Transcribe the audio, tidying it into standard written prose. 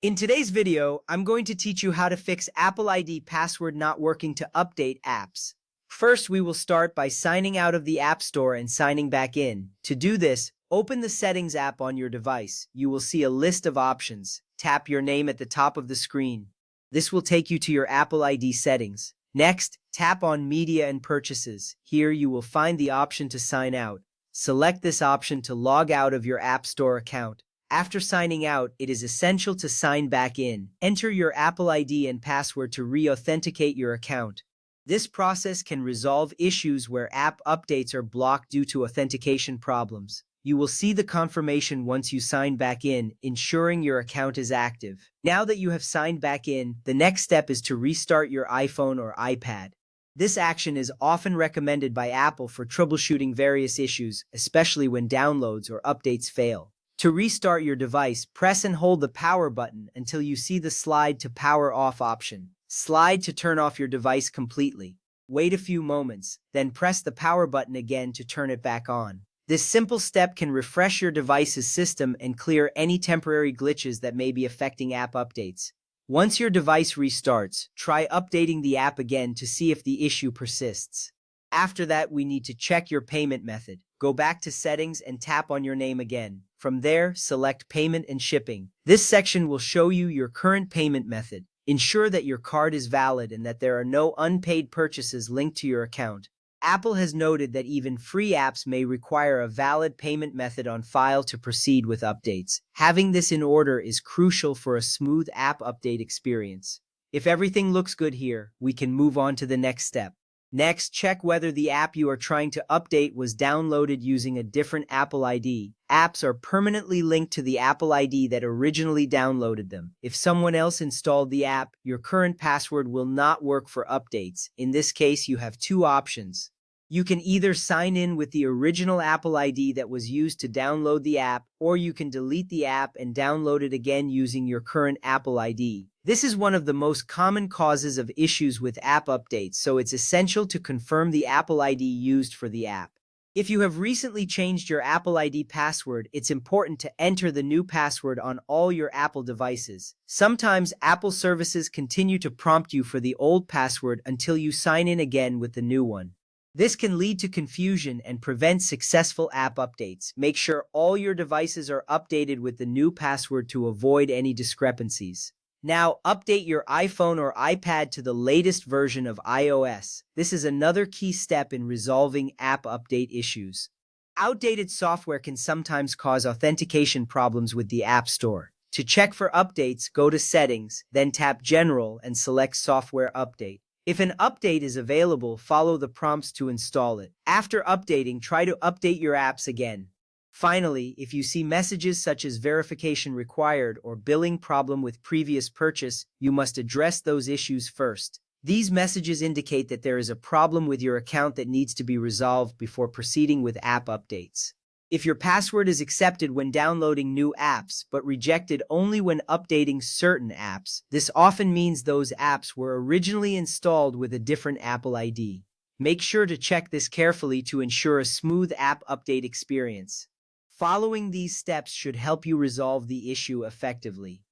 In today's video, I'm going to teach you how to fix Apple ID password not working to update apps. First, we will start by signing out of the App Store and signing back in. To do this, open the Settings app on your device. You will see a list of options. Tap your name at the top of the screen. This will take you to your Apple ID settings. Next, tap on Media and Purchases. Here you will find the option to sign out. Select this option to log out of your App Store account. After signing out, it is essential to sign back in. Enter your Apple ID and password to re-authenticate your account. This process can resolve issues where app updates are blocked due to authentication problems. You will see the confirmation once you sign back in, ensuring your account is active. Now that you have signed back in, the next step is to restart your iPhone or iPad. This action is often recommended by Apple for troubleshooting various issues, especially when downloads or updates fail. To restart your device, press and hold the power button until you see the slide to power off option. Slide to turn off your device completely. Wait a few moments, then press the power button again to turn it back on. This simple step can refresh your device's system and clear any temporary glitches that may be affecting app updates. Once your device restarts, try updating the app again to see if the issue persists. After that, we need to check your payment method. Go back to Settings and tap on your name again. From there, select Payment and Shipping. This section will show you your current payment method. Ensure that your card is valid and that there are no unpaid purchases linked to your account. Apple has noted that even free apps may require a valid payment method on file to proceed with updates. Having this in order is crucial for a smooth app update experience. If everything looks good here, we can move on to the next step. Next, check whether the app you are trying to update was downloaded using a different Apple ID. Apps are permanently linked to the Apple ID that originally downloaded them. If someone else installed the app, your current password will not work for updates. In this case, you have two options. You can either sign in with the original Apple ID that was used to download the app, or you can delete the app and download it again using your current Apple ID. This is one of the most common causes of issues with app updates, so it's essential to confirm the Apple ID used for the app. If you have recently changed your Apple ID password, it's important to enter the new password on all your Apple devices. Sometimes Apple services continue to prompt you for the old password until you sign in again with the new one. This can lead to confusion and prevent successful app updates. Make sure all your devices are updated with the new password to avoid any discrepancies. Now, update your iPhone or iPad to the latest version of iOS. This is another key step in resolving app update issues. Outdated software can sometimes cause authentication problems with the App Store. To check for updates, go to Settings, then tap General and select Software Update. If an update is available, follow the prompts to install it. After updating, try to update your apps again. Finally, if you see messages such as verification required or billing problem with previous purchase, you must address those issues first. These messages indicate that there is a problem with your account that needs to be resolved before proceeding with app updates. If your password is accepted when downloading new apps, but rejected only when updating certain apps, this often means those apps were originally installed with a different Apple ID. Make sure to check this carefully to ensure a smooth app update experience. Following these steps should help you resolve the issue effectively.